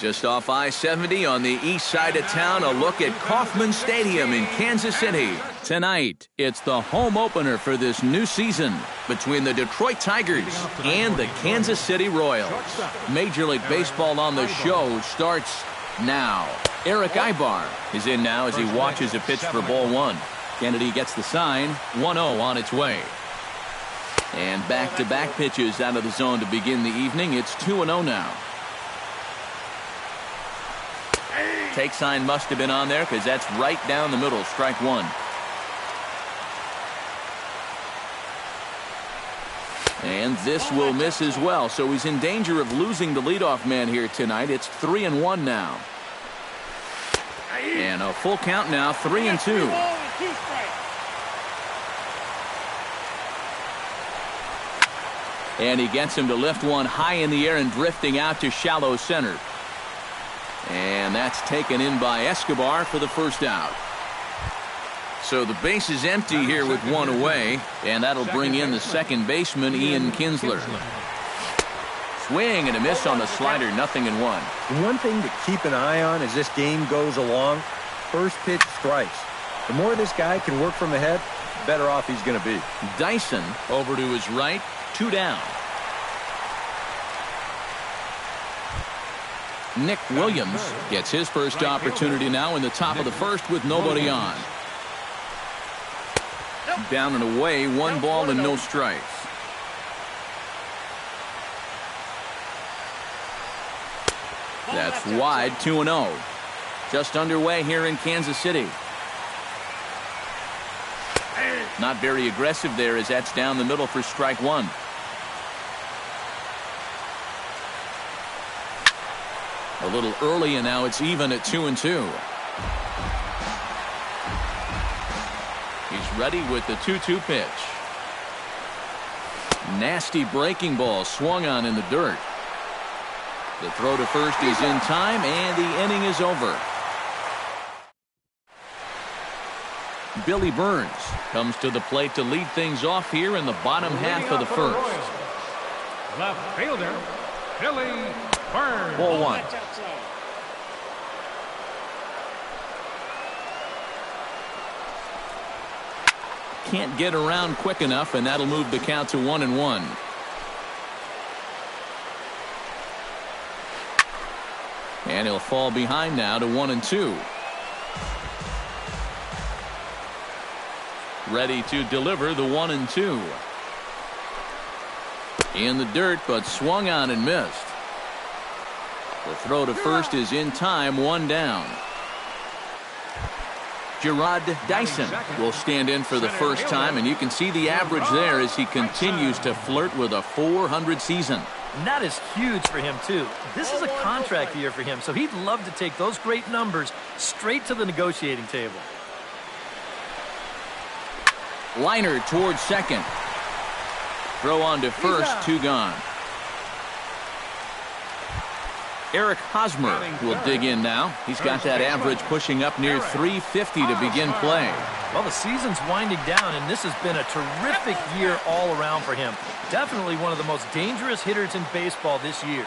Just off I-70 on the east side of town, a look at Kauffman Stadium in Kansas City. Tonight, it's the home opener for this new season between the Detroit Tigers and the Kansas City Royals. Major League Baseball on the show starts now. Eric Ibar is in now as he watches a pitch for ball one. Kennedy gets the sign, 1-0 on its way. And back-to-back pitches out of the zone to begin the evening. It's 2-0 now. Take sign must have been on there because that's right down the middle. Strike one. And this will miss as well. So he's in danger of losing the leadoff man here tonight. It's 3-1 now. And a full count now, 3-2. And he gets him to lift one high in the air and drifting out to shallow center. And that's taken in by Escobar for the first out. So the base is empty here with one away, and that'll bring in the second baseman, Ian Kinsler. Swing and a miss on the slider, 0-1. One thing to keep an eye on as this game goes along, first pitch strikes. The more this guy can work from ahead, the better off he's going to be. Dyson over to his right, 2 down. Nick Williams gets his first opportunity now in the top of the first with nobody on. Down and away, 1 ball and no strikes. That's wide, 2-0. Just underway here in Kansas City. Not very aggressive there as that's down the middle for strike one. A little early, and now it's even at 2-2. He's ready with the 2-2 pitch. Nasty breaking ball swung on in the dirt. The throw to first is in time, and the inning is over. Billy Burns comes to the plate to lead things off here in the bottom half of the first. Left fielder, Billy Burns. Ball one. Can't get around quick enough, and that'll move the count to 1-1. And he'll fall behind now to 1-2. Ready to deliver the 1-2. In the dirt, but swung on and missed. The throw to first is in time, 1 down. Gerard Dyson will stand in for the first time, and you can see the average there as he continues to flirt with a .400 season. And that is huge for him, too. This is a contract year for him, so he'd love to take those great numbers straight to the negotiating table. Liner towards second. Throw on to first, 2 gone. Eric Hosmer will dig in now. He's got that average pushing up near .350 to begin play. Well, the season's winding down, and this has been a terrific year all around for him. Definitely one of the most dangerous hitters in baseball this year.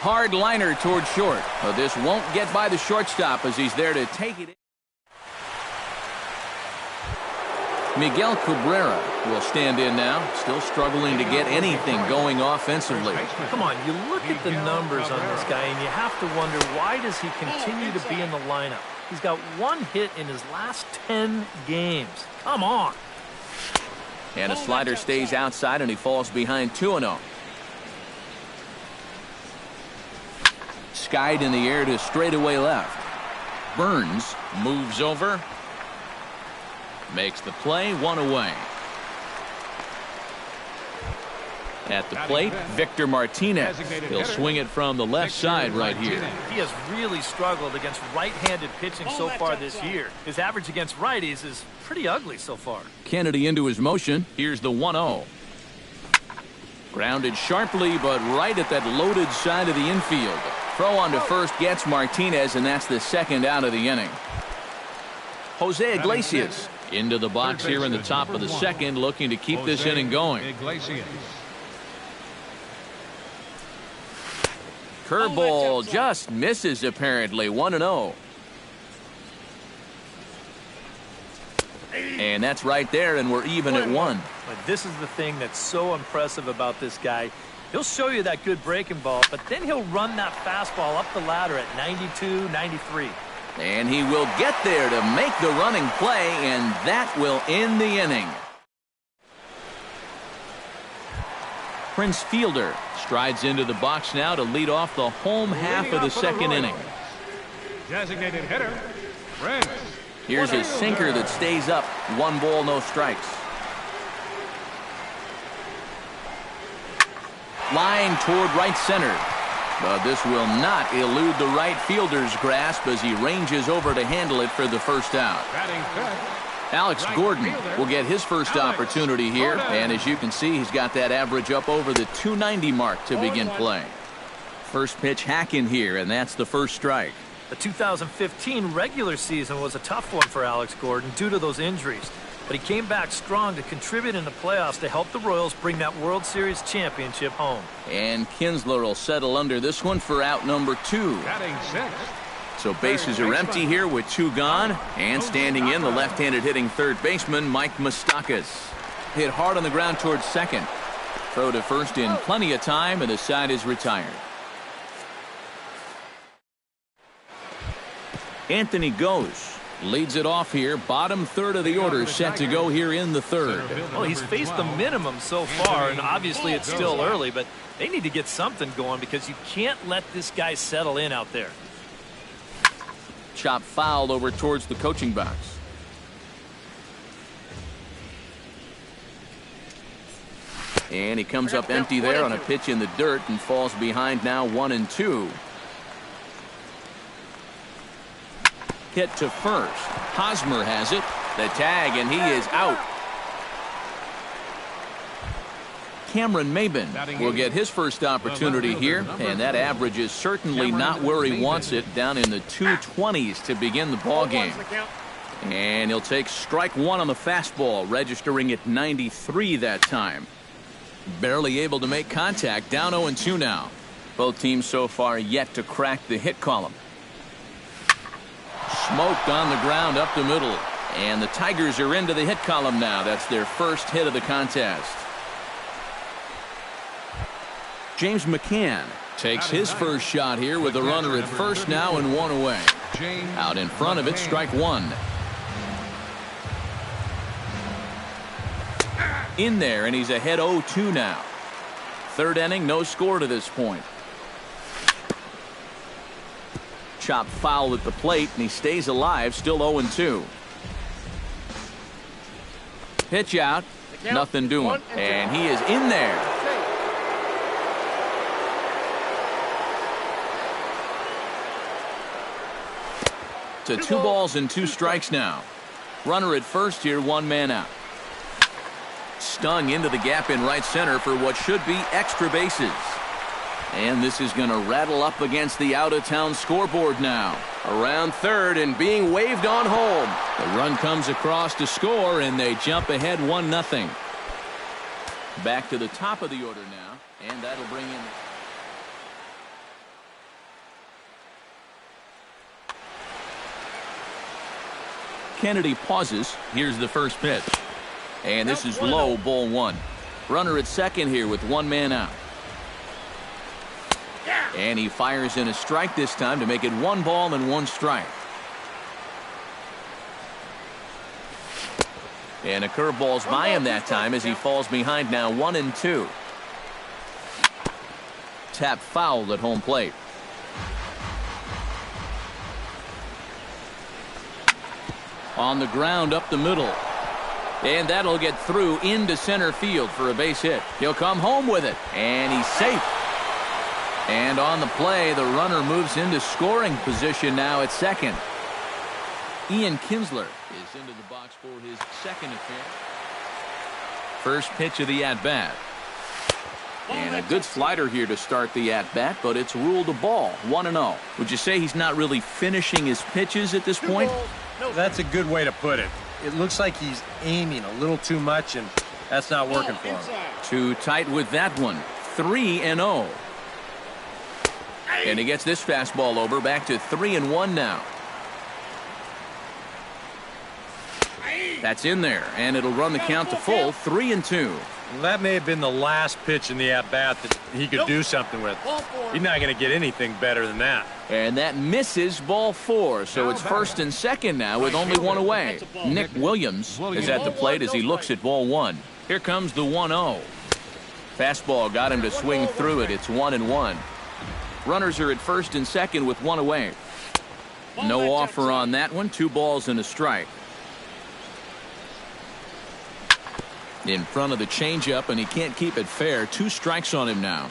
Hard liner towards short. But this won't get by the shortstop as he's there to take it. Miguel Cabrera will stand in now, still struggling to get anything going offensively. Come on, you look at the numbers on this guy, and you have to wonder, why does he continue to be in the lineup? He's got 1 hit in his last 10 games. Come on. And a slider stays outside, and he falls behind 2-0. Skied in the air to straightaway left. Burns moves over. Makes the play, 1 away. At the plate, Victor Martinez. He'll swing it from the left side right here. He has really struggled against right-handed pitching so far this year. His average against righties is pretty ugly so far. Kennedy into his motion. Here's the 1-0. Grounded sharply, but right at that loaded side of the infield. Throw on to first gets Martinez, and that's the second out of the inning. Jose Iglesias into the box here in the top of the second, looking to keep this inning going. Curveball just misses, apparently. 1-0. And that's right there, and we're even at 1. But this is the thing that's so impressive about this guy. He'll show you that good breaking ball, but then he'll run that fastball up the ladder at 92, 93. And he will get there to make the running play, and that will end the inning. Prince Fielder strides into the box now to lead off the home half of the second inning. Designated hitter, Prince. Here's a sinker that stays up. 1 ball, no strikes. Line toward right center. But this will not elude the right fielder's grasp as he ranges over to handle it for the first out. Alex Gordon will get his first opportunity here. And as you can see, he's got that average up over the 290 mark to begin play. First pitch hacking here, and that's the first strike. The 2015 regular season was a tough one for Alex Gordon due to those injuries. But he came back strong to contribute in the playoffs to help the Royals bring that World Series championship home. And Kinsler will settle under this one for out number 2. So bases are empty here with 2 gone. And standing in, the left-handed hitting third baseman, Mike Moustakas. Hit hard on the ground towards second. Throw to first in plenty of time, and the side is retired. Anthony goes. Leads it off here. Bottom third of the order set to go here in the third. Well, he's faced the minimum so far, and obviously it's still early, but they need to get something going because you can't let this guy settle in out there. Chop fouled over towards the coaching box. And he comes up empty there on a pitch in the dirt and falls behind now 1-2. Hit to first. Hosmer has it. The tag, and he is out. Cameron Maben will get his first opportunity here, and that average is certainly not where he wants it, down in the 220s to begin the ball game. And he'll take strike 1 on the fastball, registering at 93 that time. Barely able to make contact, down 0-2 now. Both teams so far yet to crack the hit column. Smoked on the ground up the middle. And the Tigers are into the hit column now. That's their first hit of the contest. James McCann takes his first shot here with a runner at first now and 1 away. Out in front of it, strike 1. In there, and he's ahead 0-2 now. Third inning, no score to this point. Chop foul at the plate, and he stays alive, still 0-2. Pitch out, nothing doing, and he is in there. To 2 balls and 2 strikes now. Runner at first here, 1 man out. Stung into the gap in right center for what should be extra bases. And this is going to rattle up against the out-of-town scoreboard now. Around third and being waved on home. The run comes across to score, and they jump ahead 1-0. Back to the top of the order now, and that'll bring in... Kennedy pauses. Here's the first pitch. And this is low, ball 1. Runner at second here with 1 man out. And he fires in a strike this time to make it 1 ball and 1 strike. And a curveball's by him that time as he falls behind now 1-2. Tap foul at home plate. On the ground up the middle. And that'll get through into center field for a base hit. He'll come home with it. And he's safe. And on the play, the runner moves into scoring position now at second. Ian Kinsler is into the box for his second appearance. First pitch of the at-bat. And a good slider here to start the at-bat, but it's ruled a ball, 1-0. Would you say he's not really finishing his pitches at this point? That's a good way to put it. It looks like he's aiming a little too much, and that's not working for him. Too tight with that one. 3-0. And he gets this fastball over, back to 3-1 now. That's in there, and it'll run the count to full, 3-2. Well, that may have been the last pitch in the at-bat that he could do something with. He's not going to get anything better than that. And that misses, ball 4, so it's first and second now with only one away. Nick Williams is at the plate as he looks at ball 1. Here comes the 1-0. Fastball got him to swing through it. It's 1-1. Runners are at first and second with one away. No offer on that one. 2 balls and a strike. In front of the changeup, and he can't keep it fair. 2 strikes on him now.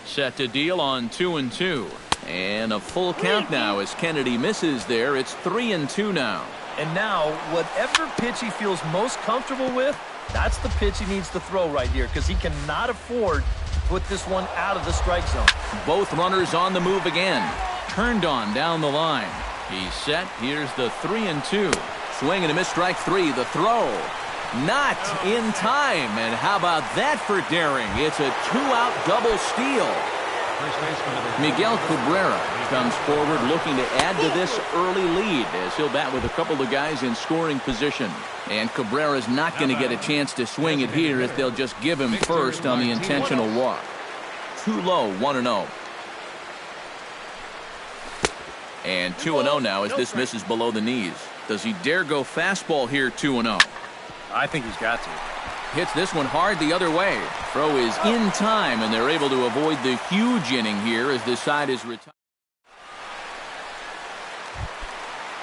Set to deal on 2-2. And a full count now as Kennedy misses there. It's 3-2 now. And now, whatever pitch he feels most comfortable with, that's the pitch he needs to throw right here, because he cannot afford to put this one out of the strike zone. Both runners on the move again. Turned on down the line. He's set. Here's the 3-2. Swing and a miss, strike 3. The throw. Not in time. And how about that for daring? It's a 2-out double steal. Miguel Cabrera comes forward looking to add to this early lead as he'll bat with a couple of guys in scoring position. And Cabrera's not going to get a chance to swing it here as they'll just give him first on the intentional walk. Too low, 1-0. And 2-0 now as this misses below the knees. Does he dare go fastball here, 2-0? I think he's got to. Hits this one hard the other way. Throw is in time, and they're able to avoid the huge inning here as this side is retired.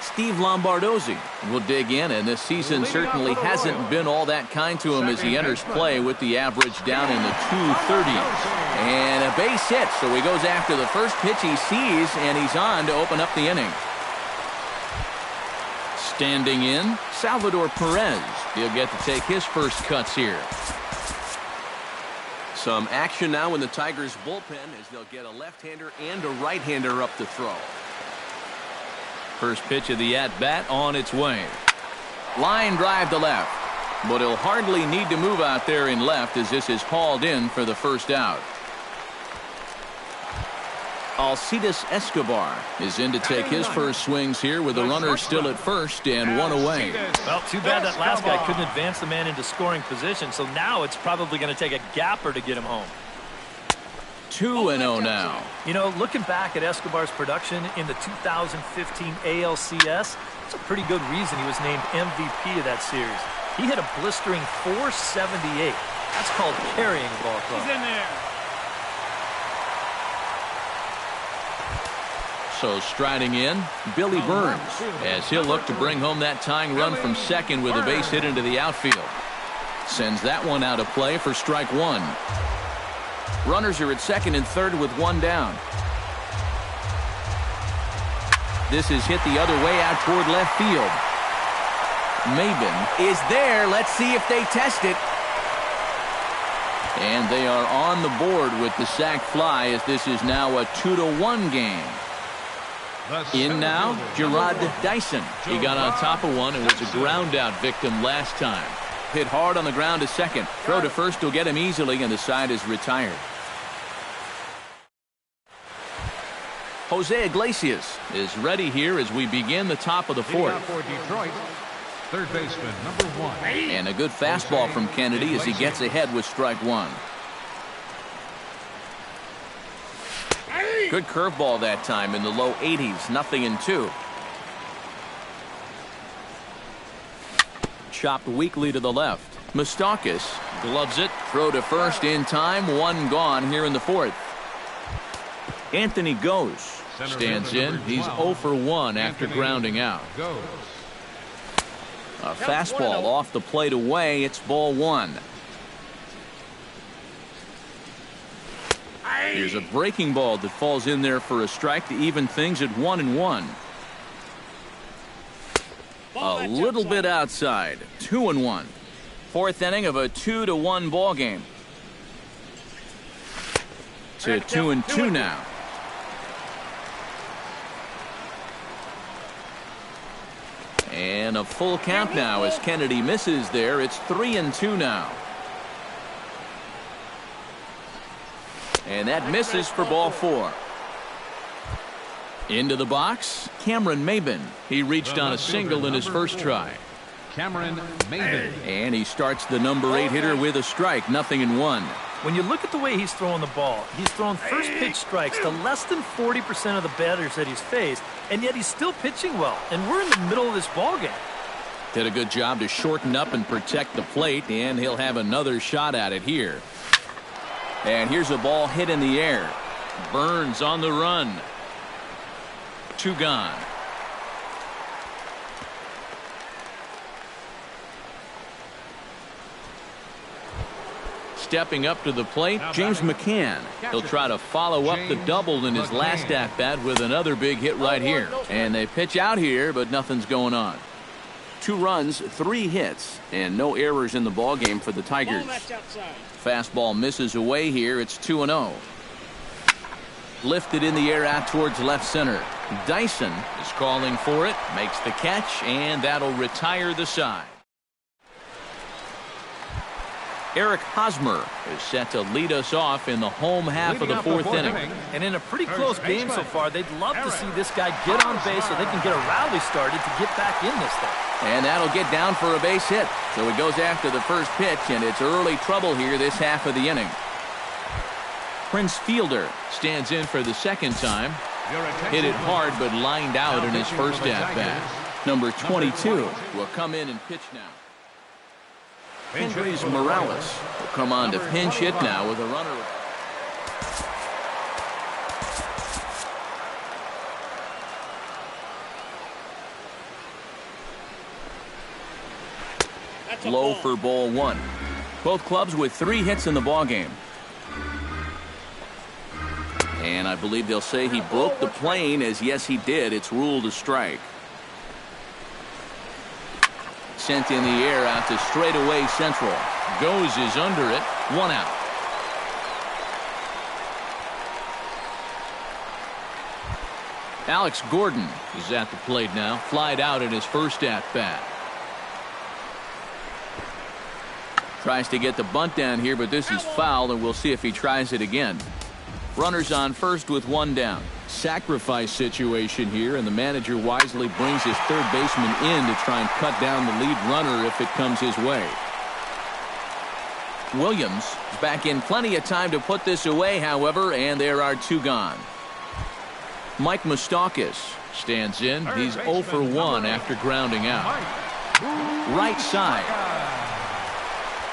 Steve Lombardozzi will dig in, and this season certainly hasn't been all that kind to him as he enters play with the average down in the 230s. And a base hit, so he goes after the first pitch he sees, and he's on to open up the inning. Standing in, Salvador Perez. He'll get to take his first cuts here. Some action now in the Tigers' bullpen as they'll get a left-hander and a right-hander up to throw. First pitch of the at-bat on its way. Line drive to left, but he'll hardly need to move out there in left as this is hauled in for the first out. Alcides Escobar is in to take his first swings here with the runner still at first and one away. Well, too bad that last guy couldn't advance the man into scoring position, so now it's probably going to take a gapper to get him home. 2-0 now. You know, looking back at Escobar's production in the 2015 ALCS, it's a pretty good reason he was named MVP of that series. He hit a blistering .478. That's called carrying a ball club. He's in there. So striding in, Billy Burns, as he'll look to bring home that tying run from second with a base hit into the outfield. Sends that one out of play for strike 1. Runners are at second and third with one down. This is hit the other way out toward left field. Maben is there. Let's see if they test it. And they are on the board with the sac fly as this is now a 2-1 game. In now, Gerard Dyson. He got on top of one and was a ground-out victim last time. Hit hard on the ground to second. Throw to first will get him easily, and the side is retired. Jose Iglesias is ready here as we begin the top of the fourth. For Detroit, third baseman, number 1. And a good fastball from Kennedy as he gets ahead with strike 1. Good curveball that time in the low 80s, 0-2. Chopped weakly to the left. Moustakas gloves it. Throw to first in time. One gone here in the fourth. Anthony Goes stands in. He's 0 for 1 after grounding out. A fastball off the plate away. It's ball 1. Here's a breaking ball that falls in there for a strike to even things at 1-1. A little bit outside. 2-1. Fourth inning of a 2-1 ball game. To 2-2 now. And a full count now as Kennedy misses there. It's 3-2 now. And that misses for ball 4. Into the box, Cameron Maben. He reached on a single in his first try. Cameron Maben. And he starts the number 8 hitter with a strike, 0-1. When you look at the way he's throwing the ball, he's throwing first pitch strikes to less than 40% of the batters that he's faced, and yet he's still pitching well. And we're in the middle of this ball game. Did a good job to shorten up and protect the plate, and he'll have another shot at it here. And here's a ball hit in the air. Burns on the run. 2 gone. Stepping up to the plate, James McCann. He'll try to follow up the double in his last at-bat with another big hit right here. And they pitch out here, but nothing's going on. 2 runs, 3 hits, and no errors in the ballgame for the Tigers. Fastball misses away here. It's 2-0. Lifted in the air out towards left center. Dyson is calling for it, makes the catch, and that'll retire the side. Eric Hosmer is set to lead us off in the home half of the 4th inning. And in a pretty close game so far, they'd love to see this guy get on base so they can get a rally started to get back in this thing. And that'll get down for a base hit. So he goes after the first pitch, and it's early trouble here this half of the inning. Prince Fielder stands in for the second time. Hit it hard, but lined out in his first at-bat. Number 22 will come in and pitch now. Andres Morales will come on to pinch hit now with a runner. Low for ball 1. Both clubs with 3 hits in the ballgame. And I believe they'll say he broke the plane, as yes he did. It's ruled a strike. Sent in the air out to straightaway central. Goes is under it. 1 out. Alex Gordon is at the plate now. Flied out in his first at-bat. Tries to get the bunt down here, but this is foul, and we'll see if he tries it again. Runners on first with 1 down. Sacrifice situation here, and the manager wisely brings his third baseman in to try and cut down the lead runner if it comes his way. Williams is back in plenty of time to put this away, however, and there are 2 gone. Mike Moustakas stands in. He's 0 for 1 after grounding out. Right side.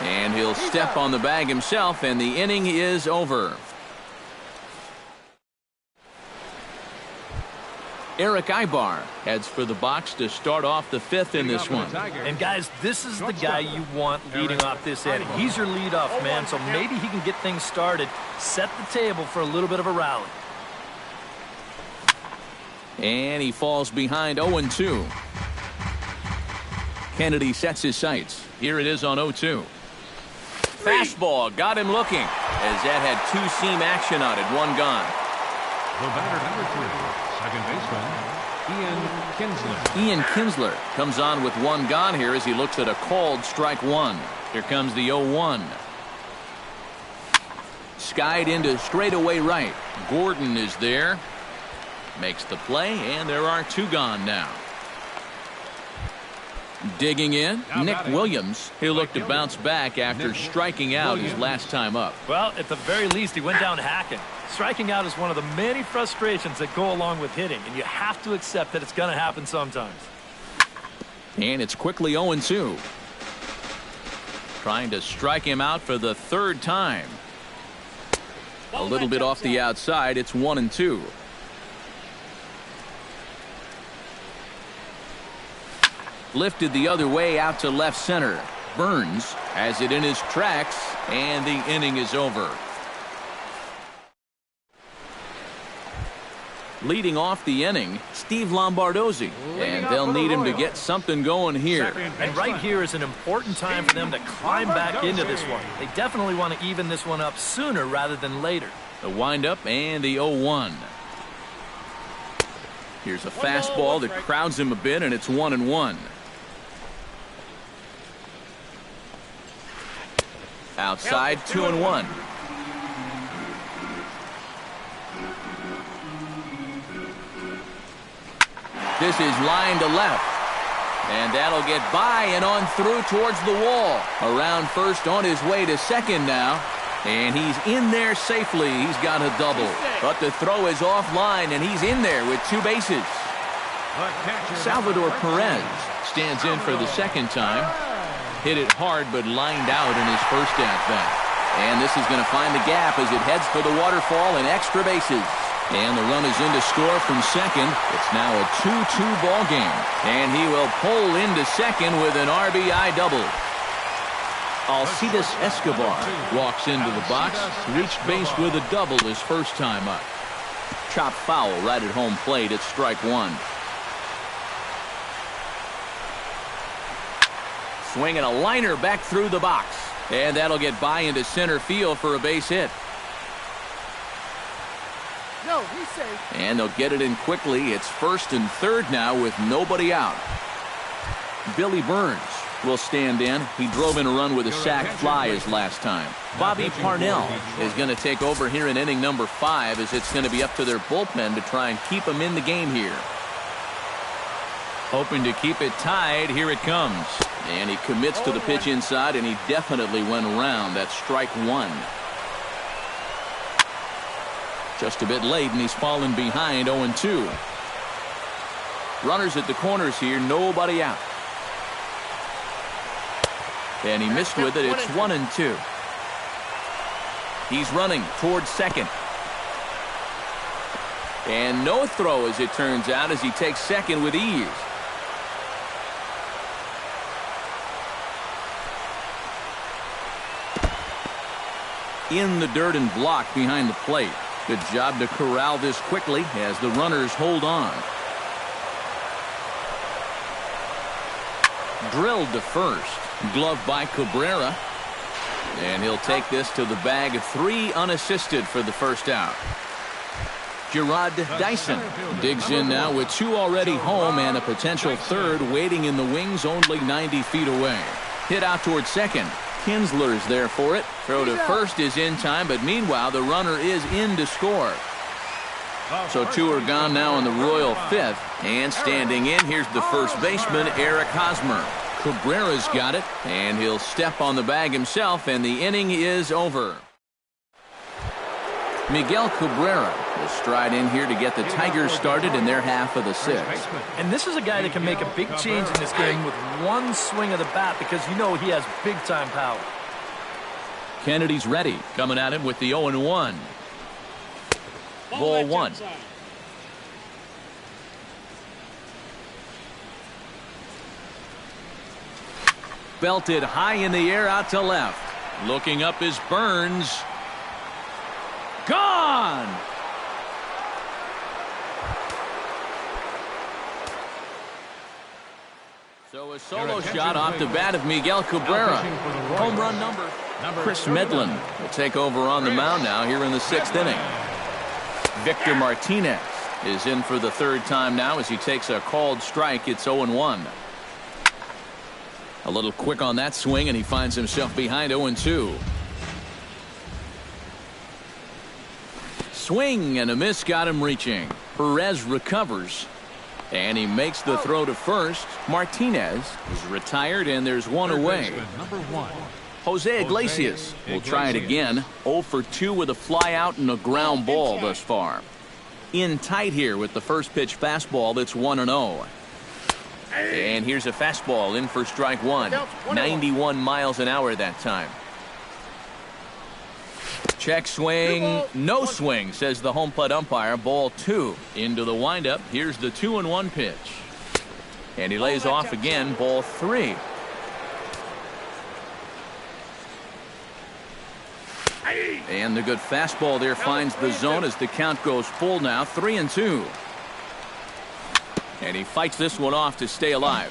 And he'll step on the bag himself, and the inning is over. Eric Ibar heads for the box to start off the 5th in this one. And guys, this is the guy you want leading off this inning. He's your leadoff man, so maybe he can get things started, set the table for a little bit of a rally. And he falls behind 0-2. Kennedy sets his sights. Here it is on 0-2. Fastball got him looking, as that had 2-seam action on it. 1 gone. The batter number 3, second baseman, Ian Kinsler comes on with 1 gone here as he looks at a called strike 1. Here comes the 0-1. Skied into straightaway right. Gordon is there. Makes the play, and there are 2 gone now. Digging in, Nick Williams. He'll look to bounce back after striking out his last time up. Well, at the very least, he went down hacking. Striking out is one of the many frustrations that go along with hitting, and you have to accept that it's going to happen sometimes. And it's quickly 0-2. Trying to strike him out for the 3rd time. A little bit off the outside. It's 1-2. Lifted the other way out to left center. Burns has it in his tracks, and the inning is over. Leading off the inning, Steve Lombardozzi, and they'll need him to get something going here. And right here is an important time for them to climb back into this one. They definitely want to even this one up sooner rather than later. The windup and the 0-1. Here's a fastball that crowds him a bit, and it's 1-1. Outside, 2-1. This is line to left. And that'll get by and on through towards the wall. Around first, on his way to second now. And he's in there safely. He's got a double. But the throw is offline, and he's in there with 2 bases. Salvador Perez stands in for the second time. Hit it hard, but lined out in his first at-bat. And this is going to find the gap as it heads for the waterfall and extra bases. And the run is in to score from second. It's now a 2-2 ball game. And he will pull into second with an RBI double. Alcides Escobar walks into the box. Reached base with a double his first time up. Chopped foul right at home plate at strike 1. Swinging a liner back through the box. And that'll get by into center field for a base hit. No, he's safe. And they'll get it in quickly. It's first and third now with nobody out. Billy Burns will stand in. He drove in a run with a sac fly his last time. Bobby Parnell is going to take over here in inning number 5 as it's going to be up to their bullpen to try and keep them in the game here. Hoping to keep it tied. Here it comes. And he commits to the pitch inside, and he definitely went around. That's strike 1. Just a bit late, and he's fallen behind 0-2. Runners at the corners here, nobody out. And he missed with it. It's 1-2. He's running towards second. And no throw, as it turns out, as he takes second with ease. In the dirt and blocked behind the plate. Good job to corral this quickly as the runners hold on. Drilled to first. Gloved by Cabrera. And he'll take this to the bag of 3 unassisted for the first out. Gerard Dyson digs in now with 2 already home and a potential third waiting in the wings only 90 feet away. Hit out towards second. Kinsler's there for it. Throw to first is in time, but meanwhile the runner is in to score. So 2 are gone now in the Royal 5th. And standing in, here's the first baseman, Eric Hosmer. Cabrera's got it, and he'll step on the bag himself, and the inning is over. Miguel Cabrera will stride in here to get the Tigers started in their half of the 6th. And this is a guy that can make a big change in this game with one swing of the bat because you know he has big-time power. Kennedy's ready, coming at him with the 0-1. Ball 1. Belted high in the air out to left. Looking up is Burns. Gone! So a solo shot off the bat of Miguel Cabrera. Home run number. Chris Medlin will take over on the mound now here in the 6th inning. Victor Martinez is in for the 3rd time now as he takes a called strike. It's 0-1. A little quick on that swing, and he finds himself behind 0-2. Swing and a miss got him reaching. Perez recovers. And he makes the throw to first. Martinez is retired, and there's 1 away. Jose Iglesias will try it again. 0 for 2 with a fly out and a ground ball thus far. In tight here with the first pitch fastball that's 1-0. And here's a fastball in for strike 1. 91 miles an hour that time. Check swing. No swing, says the home plate umpire. Ball 2. Into the windup. Here's the 2-1 pitch. And he lays off again. Ball 3. And the good fastball there finds the zone as the count goes full now. 3-2. And he fights this one off to stay alive.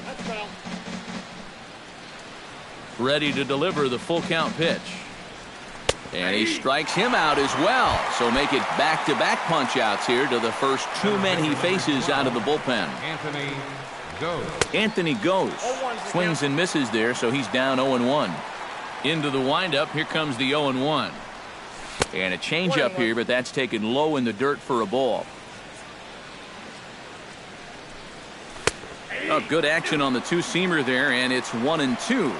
Ready to deliver the full count pitch. And he strikes him out as well. So make it back-to-back punch-outs here to the first 2 men he faces out of the bullpen. Anthony goes. Swings and misses there, so he's down 0-1. Into the windup, here comes the 0-1. And a changeup here, but that's taken low in the dirt for a ball. Oh, good action on the two-seamer there, and it's 1-2.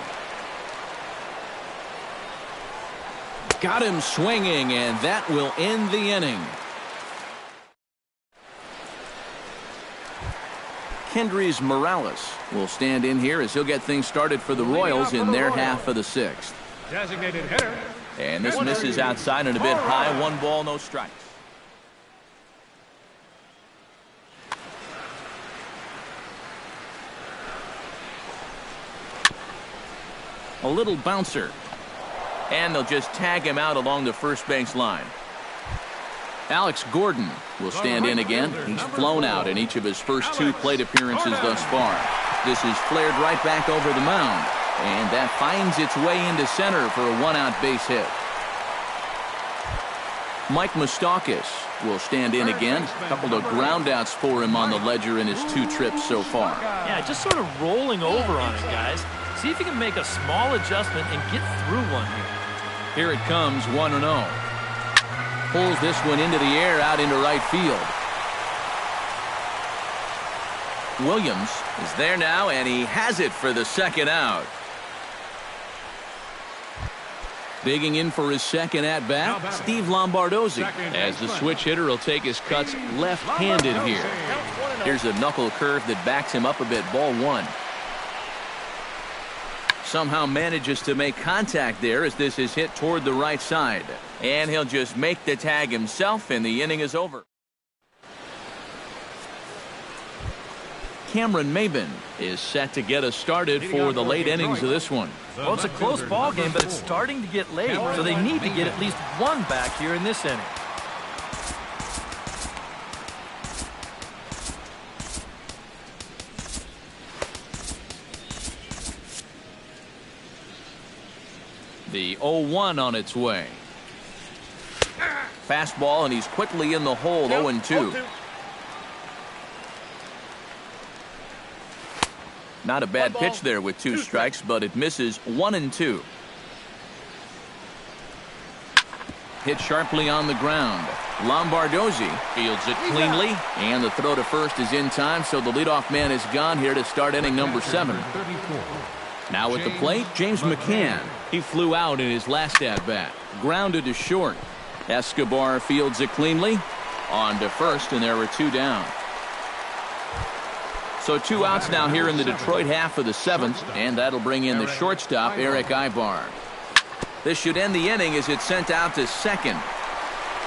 Got him swinging, and that will end the inning. Kendrys Morales will stand in here as he'll get things started for the Royals in their half of the sixth. Designated hitter. And this misses outside and a bit high. 1 ball, no strikes. A little bouncer. And they'll just tag him out along the first base line. Alex Gordon will stand in again. He's flown out in each of his first 2 plate appearances thus far. This is flared right back over the mound. And that finds its way into center for a 1-out base hit. Mike Moustakas will stand in again. A couple of groundouts for him on the ledger in his 2 trips so far. Yeah, just sort of rolling over on it, guys. See if you can make a small adjustment and get through one here. Here it comes, 1-0. Pulls this one into the air out into right field. Williams is there now, and he has it for the second out. Digging in for his second at-bat, Steve Lombardozzi, as the switch hitter will take his cuts left-handed here. Here's a knuckle curve that backs him up a bit, ball 1. Somehow manages to make contact there as this is hit toward the right side. And he'll just make the tag himself, and the inning is over. Cameron Maybin is set to get us started for the late innings of this one. Well, it's a close ball game, but it's starting to get late, so they need to get at least 1 back here in this inning. The 0-1 on its way. Fastball, and he's quickly in the hole, 0-2. Not a bad pitch there with 2 strikes, but it misses 1-2. Hit sharply on the ground. Lombardozzi fields it cleanly, and the throw to first is in time, so the leadoff man is gone here to start inning number 7. Now at the plate, James McCann. He flew out in his last at-bat. Grounded to short. Escobar fields it cleanly. On to first, and there were 2 down. So 2 outs now here in the Detroit half of the 7th, and that'll bring in the shortstop, Eric Ibar. This should end the inning as it's sent out to second.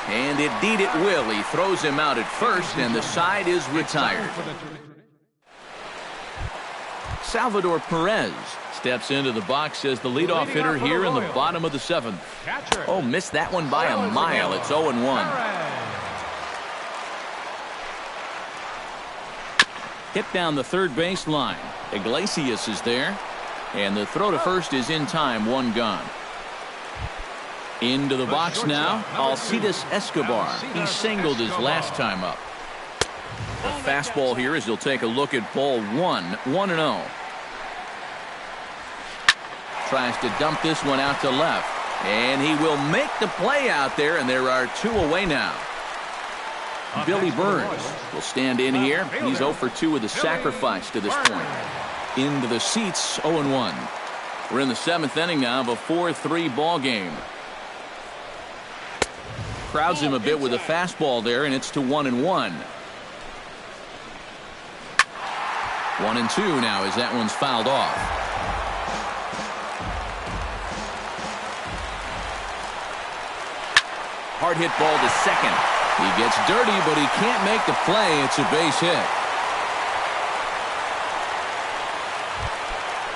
And indeed it will. He throws him out at first, and the side is retired. Salvador Perez steps into the box as the leadoff hitter here in the bottom of the 7th. Oh, missed that one by a mile. It's 0-1. Hit down the third base line. Iglesias is there. And the throw to first is in time, 1 gone. Into the box now, Alcides Escobar. He singled his last time up. The fastball here as he'll take a look at ball 1, 1-0. Tries to dump this one out to left. And he will make the play out there, and there are 2 away now. Billy Burns will stand in here. He's 0 for 2 with a sacrifice to this point. Into the seats, 0-1. We're in the 7th inning now of a 4-3 ball game. Crowds him a bit with a fastball there, and it's to 1-1. 1-2 now as that one's fouled off. Hard hit ball to second. He gets dirty, but he can't make the play. It's a base hit.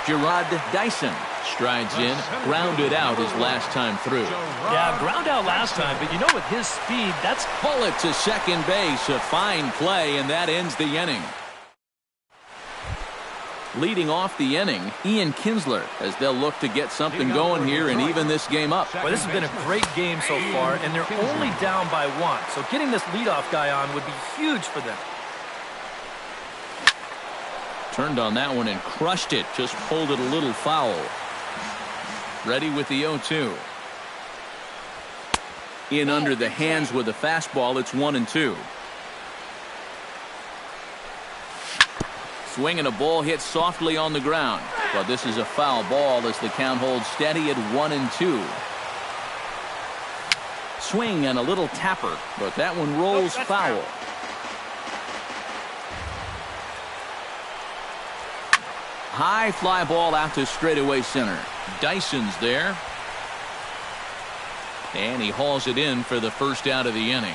Gerard Dyson strides in, grounded out his last time through. Yeah, ground out last time, but you know, with his speed, that's... Pull it to second base. A fine play, and that ends the inning. Leading off the inning, Ian Kinsler, as they'll look to get something going here and even this game up. Well, this has been a great game so far, and they're only down by 1. So getting this leadoff guy on would be huge for them. Turned on that one and crushed it. Just pulled it a little foul. Ready with the 0-2. In under the hands with a fastball. It's 1-2. Swing and a ball hit softly on the ground. But this is a foul ball as the count holds steady at 1-2. Swing and a little tapper, but that one rolls foul. High fly ball out to straightaway center. Dyson's there. And he hauls it in for the first out of the inning.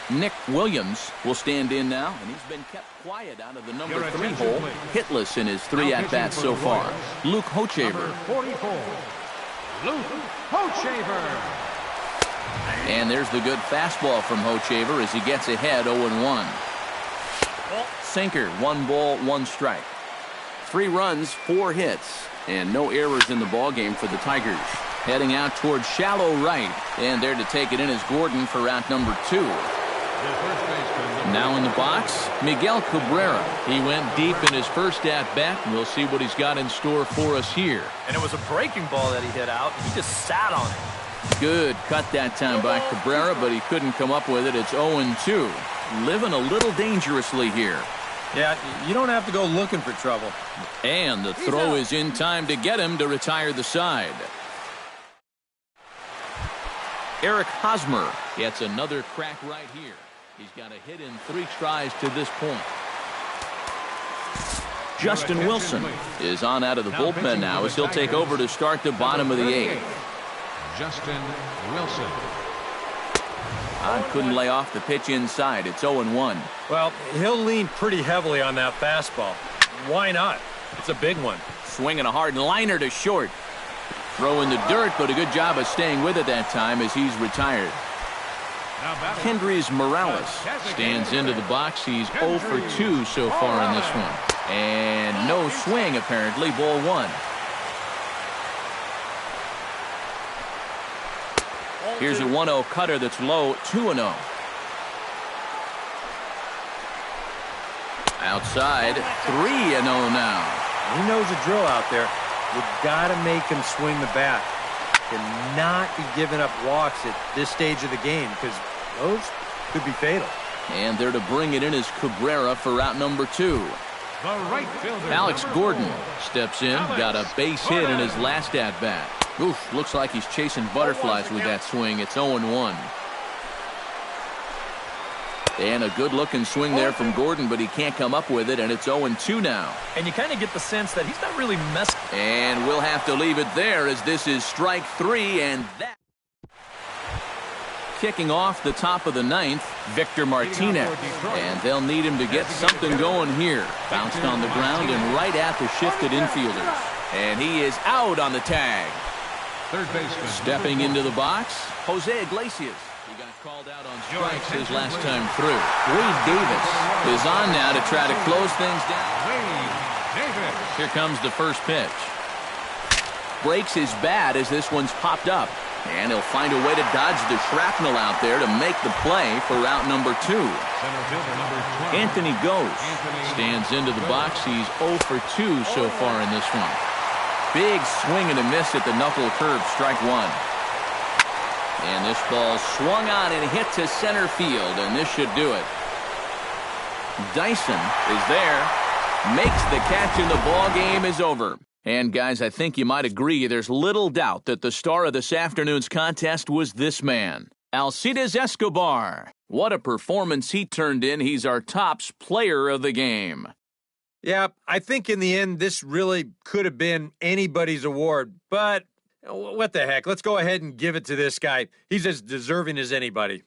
Nick Williams will stand in now, and he's been kept quiet out of the number 3 hole. Hitless in his 3 at-bats so far. Luke Hochevar. 44, Luke Hochevar. And there's the good fastball from Hochevar as he gets ahead 0-1. Sinker, 1 ball, 1 strike. 3 runs, 4 hits, and no errors in the ballgame for the Tigers. Heading out towards shallow right, and there to take it in is Gordon for out number 2. Now in the box, Miguel Cabrera. He went deep in his first at-bat, and we'll see what he's got in store for us here. And it was a breaking ball that he hit out. He just sat on it. Good cut that time by Cabrera, but he couldn't come up with it. It's 0-2. Living a little dangerously here. Yeah, you don't have to go looking for trouble. And the throw is in time to get him to retire the side. Eric Hosmer gets another crack right here. He's got a hit in 3 tries to this point. Justin Wilson is on out of the bullpen now as he'll take over to start the bottom of the 8th. Justin Wilson. Couldn't lay off the pitch inside. It's 0-1. Well, he'll lean pretty heavily on that fastball. Why not? It's a big one. Swinging a hard liner to short. Throw in the dirt, but a good job of staying with it that time as he's retired. Kendrys Morales stands into the box. He's 0 for 2 so far in this one. And no swing, apparently. Ball 1. Here's a 1-0 cutter that's low, 2-0. Outside, 3-0 now. He knows the drill out there. You've got to make him swing the bat. Cannot be giving up walks at this stage of the game because those could be fatal. And there to bring it in is Cabrera for out number 2. The right fielder, Alex Gordon steps in, got a base hit in his last at-bat. Oof, looks like he's chasing butterflies with that swing. It's 0-1. And a good-looking swing there from Gordon, but he can't come up with it, and it's 0-2 now. And you kind of get the sense that he's not really messing. And we'll have to leave it there as this is strike 3, and that. Kicking off the top of the 9th, Victor Martinez. And they'll need him to get something going here. Bounced on the ground and right at the shifted infielders. And he is out on the tag. third baseman. Stepping into the box, Jose Iglesias. He got called out on strikes his last time through. Wade Davis is on now to try to close things down. Wade Davis. Here comes the first pitch. Breaks his bat as this one's popped up. And he'll find a way to dodge the shrapnel out there to make the play for route number 2. Center fielder number 12. Anthony Ghost stands into the box. He's 0 for 2 so far in this one. Big swing and a miss at the knuckle curve, strike 1. And this ball swung on and hit to center field, and this should do it. Dyson is there, makes the catch, and the ball game is over. And guys, I think you might agree there's little doubt that the star of this afternoon's contest was this man, Alcides Escobar. What a performance he turned in. He's our tops player of the game. Yeah, I think in the end, this really could have been anybody's award, but what the heck? Let's go ahead and give it to this guy. He's as deserving as anybody.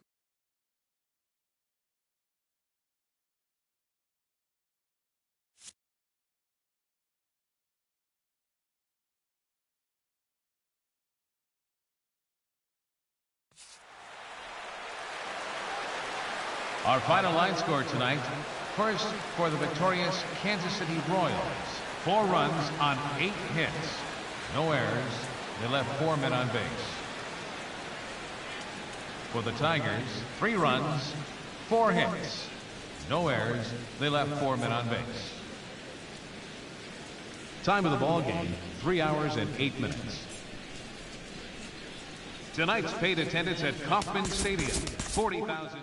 Our final line score tonight. First, for the victorious Kansas City Royals, 4 runs on 8 hits. No errors. They left 4 men on base. For the Tigers, 3 runs, 4 hits. No errors. They left 4 men on base. Time of the ball game, 3 hours and 8 minutes. Tonight's paid attendance at Kauffman Stadium, 40,000.